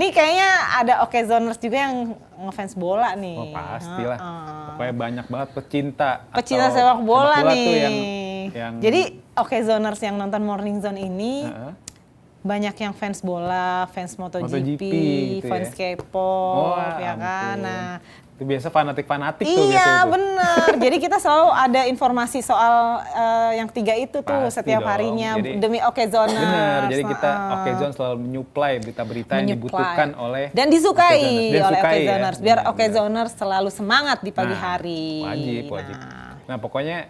Ini kayaknya ada Okezoners juga yang ngefans bola nih. Oh pastilah. Pokoknya banyak banget pecinta sepak bola nih. Tuh yang Jadi Okezoners yang nonton Morning Zone ini banyak yang fans bola, fans MotoGP gitu fans ya. K-pop, ya kan. Nah, itu biasa fanatik-fanatik tuh biasanya. Iya bener. Jadi kita selalu ada informasi soal yang 3 itu tuh Pasti setiap dong. harinya Jadi, demi Okezoners. Bener. Jadi kita Okezone selalu menyuplai berita-berita yang dibutuhkan oleh dan disukai oleh Okezoners. Ya? Biar Okezoners selalu semangat di pagi hari. Wajib. Nah pokoknya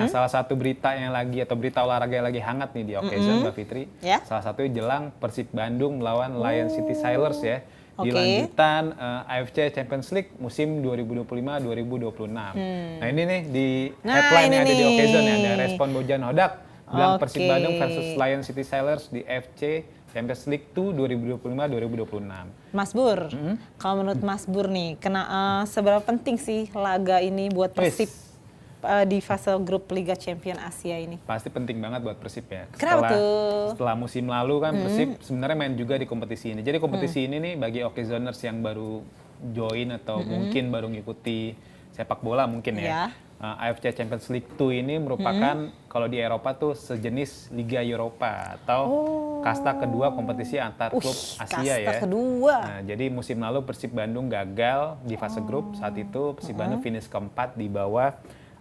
salah satu berita yang lagi atau berita olahraga yang lagi hangat nih di Okezone Mbak Fitri. Salah satunya jelang Persib Bandung melawan Lion City Sailors ya. Di lanjutan AFC Champions League musim 2025-2026. Nah ini nih di headline yang ada di Okezone ya, ada respon Bojan Hodak bilang Persib Bandung versus Lion City Sailors di AFC Champions League 2 2025-2026. Mas Bur, kalau menurut Mas Bur nih, seberapa penting sih laga ini buat Persib di fase grup Liga Champion Asia ini? Pasti penting banget buat Persib ya. Kenapa tuh? Setelah musim lalu kan Persib sebenarnya main juga di kompetisi ini. Jadi kompetisi ini nih bagi Okezoners yang baru join atau mungkin baru ngikuti sepak bola mungkin ya. AFC Champions League 2 ini merupakan kalau di Eropa tuh sejenis Liga Eropa atau kasta kedua kompetisi antar klub Asia ya. Kasta kedua. Nah, jadi musim lalu Persib Bandung gagal di fase grup. Saat itu Persib Bandung finish keempat di bawah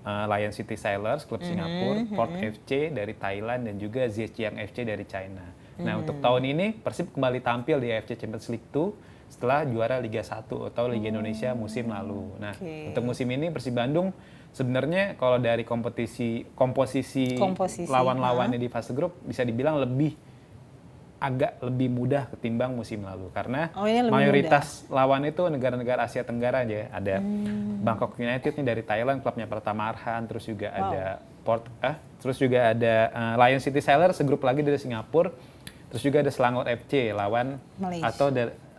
Lion City Sailors, klub Singapura, Port FC dari Thailand, dan juga Zhejiang FC dari China. Nah, untuk tahun ini Persib kembali tampil di AFC Champions League 2 setelah juara Liga 1 atau Liga Indonesia musim lalu. Nah, untuk musim ini Persib Bandung sebenarnya kalau dari komposisi lawan-lawannya di fase grup bisa dibilang agak lebih mudah ketimbang musim lalu karena mayoritas lawan itu negara-negara Asia Tenggara aja. Ada Bangkok United nih dari Thailand, klubnya Pratama Arhan, terus juga ada Lion City Sailors, segrup lagi dari Singapura, terus juga ada Selangor FC lawan atau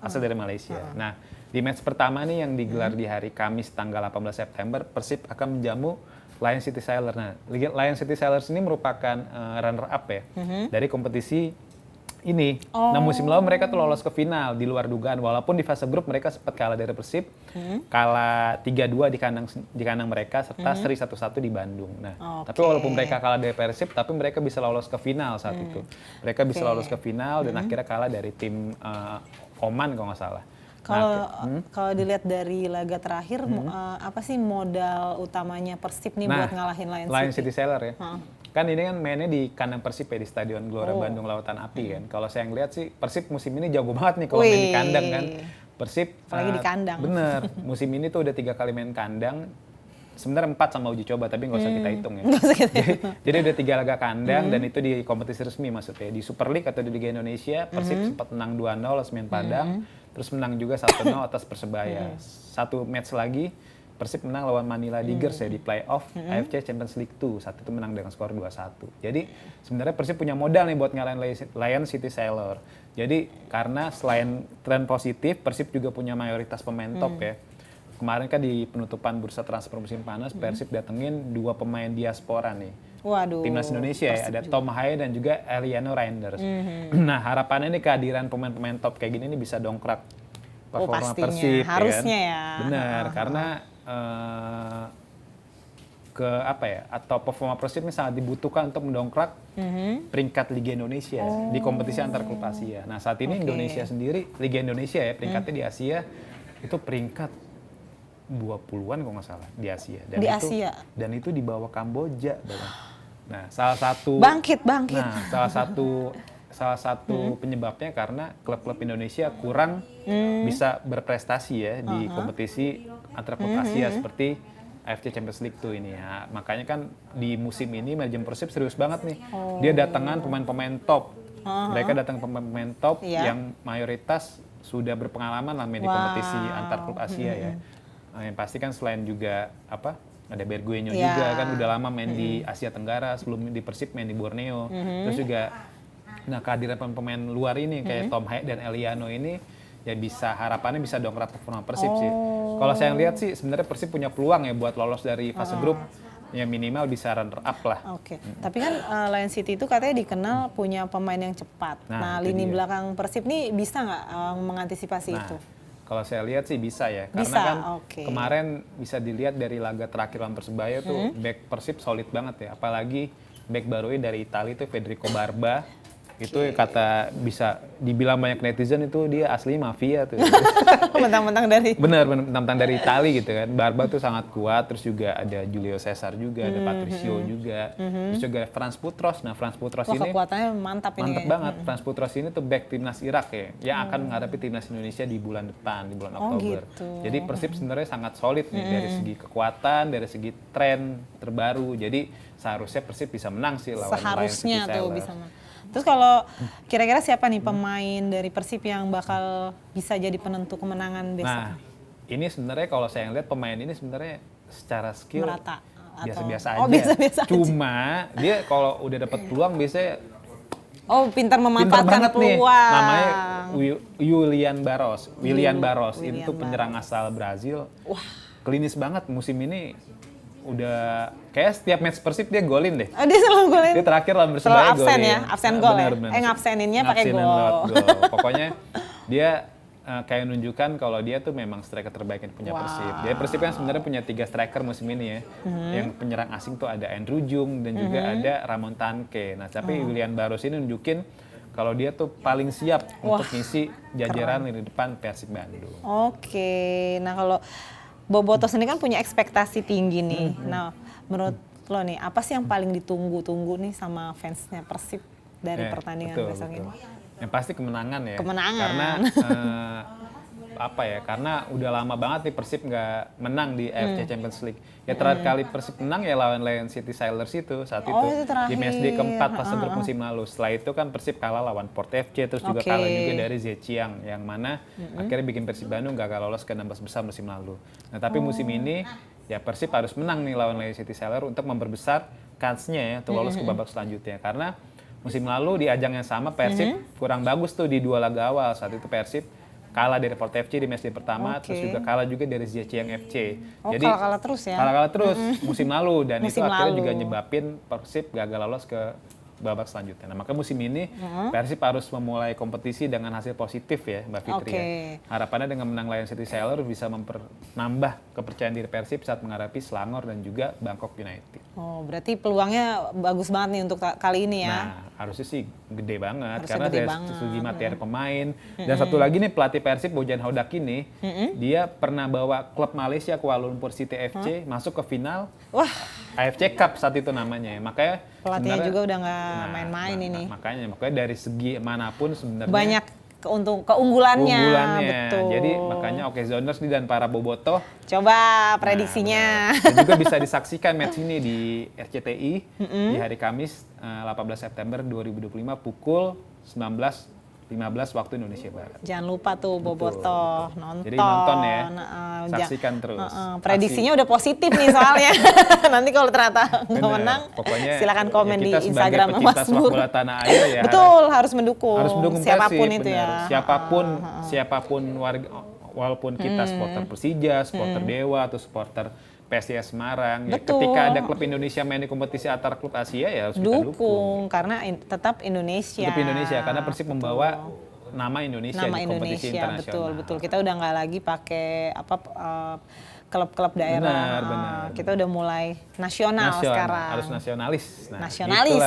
asal dari Malaysia. Nah, di match pertama nih yang digelar di hari Kamis tanggal 18 September, Persib akan menjamu Lion City Sailors. Nah, Lion City Sailors ini merupakan runner up ya dari kompetisi ini. Nah musim lalu mereka tuh lolos ke final di luar dugaan walaupun di fase grup mereka sempat kalah dari Persib, kalah 3-2 di kandang mereka serta seri 1-1 di Bandung. Nah, tapi walaupun mereka kalah dari Persib tapi mereka bisa lolos ke final saat itu. Mereka bisa lolos ke final dan akhirnya kalah dari tim Oman kalau nggak salah. Kalau dilihat dari laga terakhir, apa sih modal utamanya Persib nih buat ngalahin Lion City Sailors ya? Kan ini kan mainnya di kandang Persib ya, di Stadion Gelora Bandung Lautan Api kan. Kalau saya ngeliat sih Persib musim ini jago banget nih kalau main di kandang kan. Persib apalagi di kandang. Bener, musim ini tuh udah 3 kali main kandang. Sebenarnya 4 sama uji coba tapi nggak usah kita hitung ya. Jadi udah 3 laga kandang dan itu di kompetisi resmi maksudnya. Di Super League atau di Liga Indonesia Persib sempat menang 2-0 atas Semen Padang, terus menang juga 1-0 atas Persebaya. Satu match lagi Persib menang lawan Manila Tigers ya di playoff AFC Champions League 2. Saat itu menang dengan skor 2-1. Jadi sebenarnya Persib punya modal nih buat ngalahin Lion City Sailors. Jadi karena selain tren positif, Persib juga punya mayoritas pemain top ya. Kemarin kan di penutupan bursa transfer musim panas, Persib datengin 2 pemain diaspora nih. Waduh. Timnas Indonesia ya, ada Tom Haye dan juga Eliano Reinders. Nah harapannya nih kehadiran pemain-pemain top kayak gini nih bisa dongkrak performa Persib. Harusnya ya. Benar, karena atau performa Persib ini sangat dibutuhkan untuk mendongkrak peringkat Liga Indonesia di kompetisi antar klub Asia. Nah saat ini Indonesia sendiri, Liga Indonesia ya peringkatnya di Asia itu peringkat 20-an kalau nggak salah di Asia. Dan itu di bawah Kamboja. Nah salah satu salah satu penyebabnya karena klub-klub Indonesia kurang bisa berprestasi ya di kompetisi antar klub Asia seperti AFC Champions League 2 ini ya. Makanya kan di musim ini manajemen Persib serius banget nih. Dia datangan pemain-pemain top. Mereka datang pemain-pemain top yang mayoritas sudah berpengalaman lah main di kompetisi antar klub Asia ya. Yang pasti kan selain juga ada Berguenyo juga kan udah lama main di Asia Tenggara, sebelum di Persib main di Borneo. Terus juga kehadiran pemain luar ini kayak Tom Haye dan Eliano ini ya harapannya bisa dongkrak performa Persib sih. Kalau saya lihat sih sebenarnya Persib punya peluang ya buat lolos dari fase grup ya minimal bisa runner up lah. Oke. Tapi kan Lion City itu katanya dikenal punya pemain yang cepat. Nah, lini belakang Persib nih bisa nggak mengantisipasi itu? Kalau saya lihat sih bisa ya, karena bisa, kan kemarin bisa dilihat dari laga terakhir lawan Persebaya tuh back Persib solid banget ya, apalagi back barunya dari Italia itu Federico Barba. Itu kata bisa dibilang banyak netizen itu dia asli mafia tuh. Mentang-mentang dari mentang-mentang dari Italia gitu kan. Barba tuh sangat kuat, terus juga ada Julio Cesar juga, ada Patricio juga. Terus juga Frans Putros. Nah, Frans Putros ini kekuatannya mantap banget. Frans Putros ini tuh back timnas Irak ya, yang akan menghadapi timnas Indonesia di bulan depan, di bulan Oktober. Gitu. Jadi Persib sebenarnya sangat solid nih dari segi kekuatan, dari segi tren terbaru. Jadi seharusnya Persib bisa menang sih lawan Lion City tuh bisa menang. Terus kalau kira-kira siapa nih pemain dari Persib yang bakal bisa jadi penentu kemenangan besok? Nah, ini sebenarnya kalau saya lihat pemain ini sebenarnya secara skill merata biasa-biasa aja. Biasa-biasa Cuma dia kalau udah dapat peluang biasanya pintar memanfaatkan peluang. Nih. Namanya Willian Barros. Itu penyerang asal Brazil. Wah, klinis banget musim ini. Udah kayak setiap match Persib dia golin deh. Dia selalu golin. Dia terakhir lawan Persebaya golin. Absen gol ya. Ngabseninnya pakai gol. Pokoknya dia kayak nunjukkan kalau dia tuh memang striker terbaik yang punya Persib. Dia Persib kan sebenarnya punya 3 striker musim ini ya. Yang penyerang asing tuh ada Andrew Jung dan juga ada Ramon Tanque. Nah, tapi Willian Barros ini nunjukin kalau dia tuh paling siap untuk ngisi jajaran lini depan Persib Bandung. Oke. Nah, kalau Boboto sendiri kan punya ekspektasi tinggi nih. Nah, menurut lo nih, apa sih yang paling ditunggu-tunggu nih sama fansnya Persib dari pertandingan besok ini? Yang pasti kemenangan ya. Kemenangan. Karena karena udah lama banget nih Persib nggak menang di AFC Champions League. Ya terakhir kali Persib menang ya lawan Lion City Sailors itu saat itu di matchday keempat fase grup musim lalu. Setelah itu kan Persib kalah lawan Port FC, terus juga kalah juga dari Zhejiang yang mana akhirnya bikin Persib Bandung gagal lolos ke 16 besar musim lalu. Nah, tapi musim ini ya Persib harus menang nih lawan Lion City Sailors untuk memperbesar kansnya ya untuk lolos ke babak selanjutnya. Karena musim lalu di ajang yang sama Persib kurang bagus tuh di 2 laga awal. Saat itu Persib kalah dari Port FC di matchday pertama, terus juga kalah juga dari Zhejiang FC. Jadi kalah terus ya? Kalah terus musim lalu, dan itu akhirnya juga nyebabin Persib gagal lolos ke babak selanjutnya. Nah, maka musim ini Persib harus memulai kompetisi dengan hasil positif ya, Mbak Fitri ya. Harapannya dengan menang Lion City Sailors bisa nambah kepercayaan diri Persib saat menghadapi Selangor dan juga Bangkok United. Oh, berarti peluangnya bagus banget nih untuk kali ini ya? Nah, harusnya sih gede banget, karena dari segi materi pemain. Dan satu lagi nih, pelatih Persib Bojan Hodak ini, dia pernah bawa klub Malaysia Kuala Lumpur City FC masuk ke final AFC Cup saat itu namanya. Makanya pelatihnya juga udah nggak main-main ini. Makanya dari segi manapun sebenarnya banyak keunggulannya. Betul. Jadi makanya Zoners dan para bobotoh coba prediksinya. Dan juga bisa disaksikan match ini di RCTI di hari Kamis 18 September 2025 pukul 19.15 waktu Indonesia Barat. Jangan lupa tuh bobotoh nonton. Jadi nonton ya. Saksikan terus. Prediksinya udah positif nih soalnya. Nanti kalau ternyata nggak menang, silakan komen di Instagram Mas Bur. Tanah air ya. Betul, harus mendukung siapapun itu ya. Siapapun warga, walaupun kita supporter Persija, supporter Dewa atau supporter PSIS Semarang. Ya, ketika ada klub Indonesia main di kompetisi antar klub Asia ya harus kita dukung. Karena tetap Indonesia. Tetap Indonesia, karena Persib membawa nama Indonesia di kompetisi internasional. Betul. Kita udah nggak lagi pakai klub-klub daerah. Benar. Kita udah mulai nasional sekarang. Harus nasionalis. Nah, nasionalis.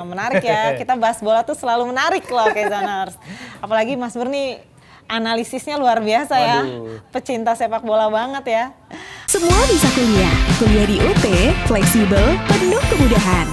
Menarik ya. Kita bahas bola tuh selalu menarik loh kayak Zoners. Apalagi Mas Bur nih analisisnya luar biasa ya. Pecinta sepak bola banget ya. Semua bisa kuliah di UT, fleksibel, penuh kemudahan.